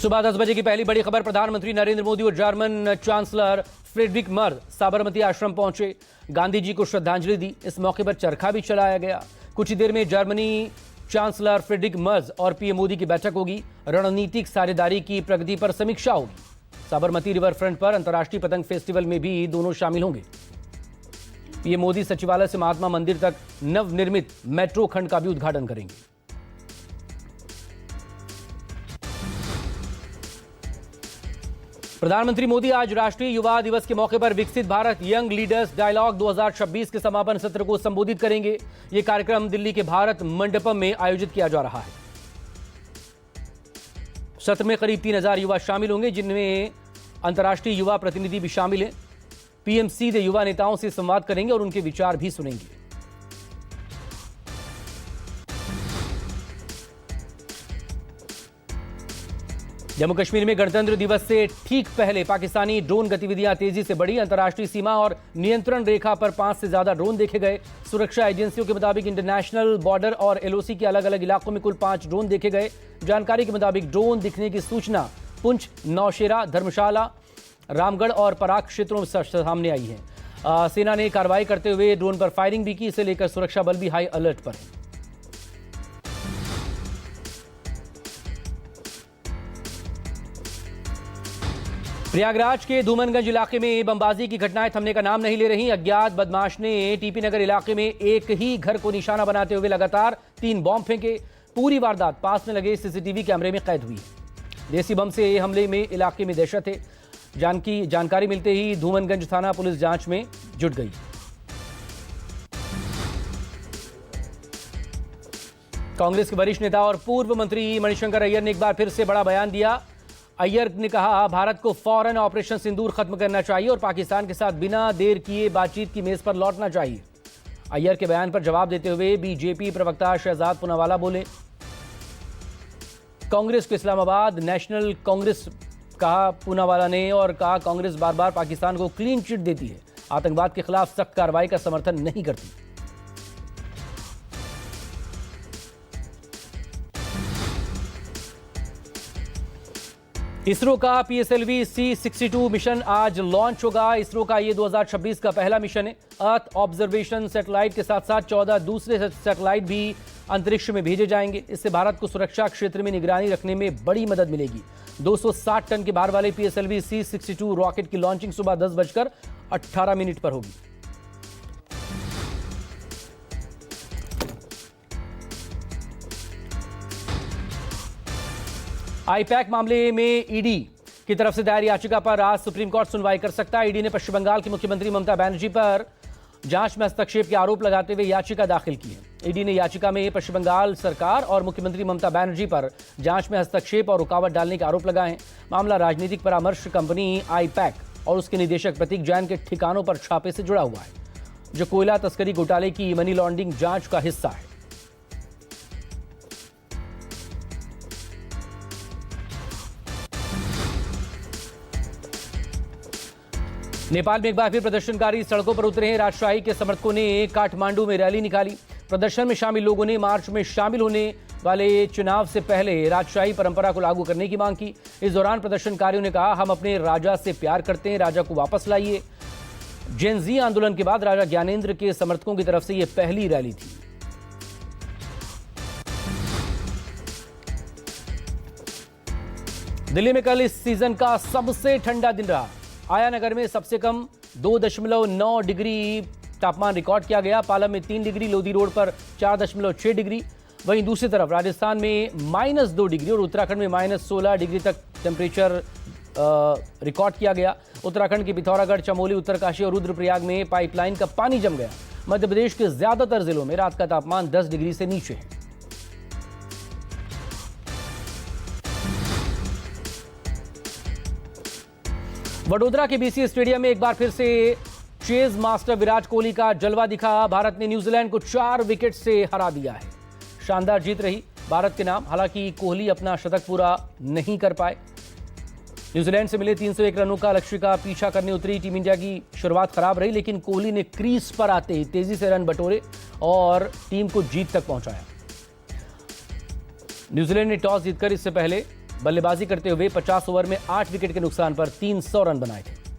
सुबह 10 बजे की पहली बड़ी खबर। प्रधानमंत्री नरेंद्र मोदी और German chancellor Friedrich Merz Sabarmati आश्रम पहुंचे, गांधी जी को श्रद्धांजलि दी। इस मौके पर चरखा भी चलाया गया। कुछ ही देर में जर्मनी चांसलर फ्रेडरिक मर्ज और पीएम मोदी की बैठक होगी। रणनीतिक साझेदारी की प्रगति पर समीक्षा होगी। साबरमती रिवर फ्रंट पर अंतर्राष्ट्रीय पतंग फेस्टिवल में भी दोनों शामिल होंगे। पीएम मोदी सचिवालय से महात्मा मंदिर तक नवनिर्मित मेट्रो खंड का भी उद्घाटन करेंगे। प्रधानमंत्री मोदी आज राष्ट्रीय युवा दिवस के मौके पर विकसित भारत यंग लीडर्स डायलॉग 2026 के समापन सत्र को संबोधित करेंगे। यह कार्यक्रम दिल्ली के भारत मंडपम में आयोजित किया जा रहा है। सत्र में करीब 3000 युवा शामिल होंगे, जिनमें अंतर्राष्ट्रीय युवा प्रतिनिधि भी शामिल हैं। पीएम सीधे युवा नेताओं से संवाद करेंगे और उनके विचार भी सुनेंगे। जम्मू कश्मीर में गणतंत्र दिवस से ठीक पहले पाकिस्तानी ड्रोन गतिविधियां तेजी से बढ़ी। अंतर्राष्ट्रीय सीमा और नियंत्रण रेखा पर 5 से ज्यादा ड्रोन देखे गए। सुरक्षा एजेंसियों के मुताबिक इंटरनेशनल बॉर्डर और एलओसी के अलग अलग इलाकों में कुल 5 ड्रोन देखे गए। जानकारी के मुताबिक ड्रोन दिखने की सूचना पुंछ, नौशेरा, धर्मशाला, रामगढ़ और पराग क्षेत्रों से सामने आई है। सेना ने कार्रवाई करते हुए ड्रोन पर फायरिंग भी की। इसे लेकर सुरक्षा बल भी हाई अलर्ट पर है। प्रयागराज के धूमनगंज इलाके में बमबाजी की घटनाएं थमने का नाम नहीं ले रही। अज्ञात बदमाश ने टीपी नगर इलाके में एक ही घर को निशाना बनाते हुए लगातार 3 बम फेंके। पूरी वारदात पास में लगे सीसीटीवी कैमरे में कैद हुई। देसी बम से हमले में इलाके में दहशत है। जानकारी मिलते ही धूमनगंज थाना पुलिस जांच में जुट गई। कांग्रेस के वरिष्ठ नेता और पूर्व मंत्री मणिशंकर अय्यर ने एक बार फिर से बड़ा बयान दिया। अय्यर ने कहा, भारत को फौरन ऑपरेशन सिंदूर खत्म करना चाहिए और पाकिस्तान के साथ बिना देर किए बातचीत की मेज पर लौटना चाहिए। अय्यर के बयान पर जवाब देते हुए बीजेपी प्रवक्ता शहजाद पूनावाला बोले, कांग्रेस को इस्लामाबाद नेशनल कांग्रेस कहा पूनावाला ने, और कहा कांग्रेस बार बार पाकिस्तान को क्लीन चिट देती है, आतंकवाद के खिलाफ सख्त कार्रवाई का समर्थन नहीं करती। इसरो का PSLV C62 मिशन आज लॉन्च होगा। इसरो का ये 2026 का पहला मिशन है। अर्थ ऑब्जर्वेशन सैटेलाइट के साथ साथ 14 दूसरे सैटेलाइट भी अंतरिक्ष में भेजे जाएंगे। इससे भारत को सुरक्षा क्षेत्र में निगरानी रखने में बड़ी मदद मिलेगी। 260 टन के भार वाले PSLV C62 रॉकेट की लॉन्चिंग सुबह 10:18 पर होगी। आईपैक मामले में ईडी की तरफ से दायर याचिका पर आज सुप्रीम कोर्ट सुनवाई कर सकता है। ईडी ने पश्चिम बंगाल की मुख्यमंत्री ममता बनर्जी पर जांच में हस्तक्षेप के आरोप लगाते हुए याचिका दाखिल की है। ईडी ने याचिका में पश्चिम बंगाल सरकार और मुख्यमंत्री ममता बनर्जी पर जांच में हस्तक्षेप और रुकावट डालने के आरोप लगाए हैं। मामला राजनीतिक परामर्श कंपनी आईपैक और उसके निदेशक प्रतीक जैन के ठिकानों पर छापे से जुड़ा हुआ है, जो कोयला तस्करी घोटाले की मनी लॉन्ड्रिंग जांच का हिस्सा है। नेपाल में एक बार फिर प्रदर्शनकारी सड़कों पर उतरे हैं। राजशाही के समर्थकों ने काठमांडू में रैली निकाली। प्रदर्शन में शामिल लोगों ने मार्च में शामिल होने वाले चुनाव से पहले राजशाही परंपरा को लागू करने की मांग की। इस दौरान प्रदर्शनकारियों ने कहा, हम अपने राजा से प्यार करते हैं, राजा को वापस लाइए। जेन जी आंदोलन के बाद राजा ज्ञानेंद्र के समर्थकों की तरफ से यह पहली रैली थी। दिल्ली में कल इस सीजन का सबसे ठंडा दिन रहा। आया नगर में सबसे कम 2.9 डिग्री तापमान रिकॉर्ड किया गया। पालम में 3 डिग्री, लोधी रोड पर 4.6 डिग्री। वहीं दूसरी तरफ राजस्थान में -2 डिग्री और उत्तराखंड में -16 डिग्री तक टेम्परेचर रिकॉर्ड किया गया। उत्तराखंड के पिथौरागढ़, चमोली, उत्तरकाशी और रुद्रप्रयाग में पाइपलाइन का पानी जम गया। मध्य प्रदेश के ज्यादातर जिलों में रात का तापमान 10 डिग्री से नीचे है। वडोदरा के BCA स्टेडियम में एक बार फिर से चेज मास्टर विराट कोहली का जलवा दिखा। भारत ने न्यूजीलैंड को 4 विकेट से हरा दिया है। शानदार जीत रही भारत के नाम। हालांकि कोहली अपना शतक पूरा नहीं कर पाए। न्यूजीलैंड से मिले 301 रनों का लक्ष्य का पीछा करने उतरी टीम इंडिया की शुरुआत खराब रही, लेकिन कोहली ने क्रीज पर आते ही तेजी से रन बटोरे और टीम को जीत तक पहुंचाया। न्यूजीलैंड ने टॉस जीतकर इससे पहले बल्लेबाजी करते हुए 50 ओवर में 8 विकेट के नुकसान पर 300 रन बनाए थे।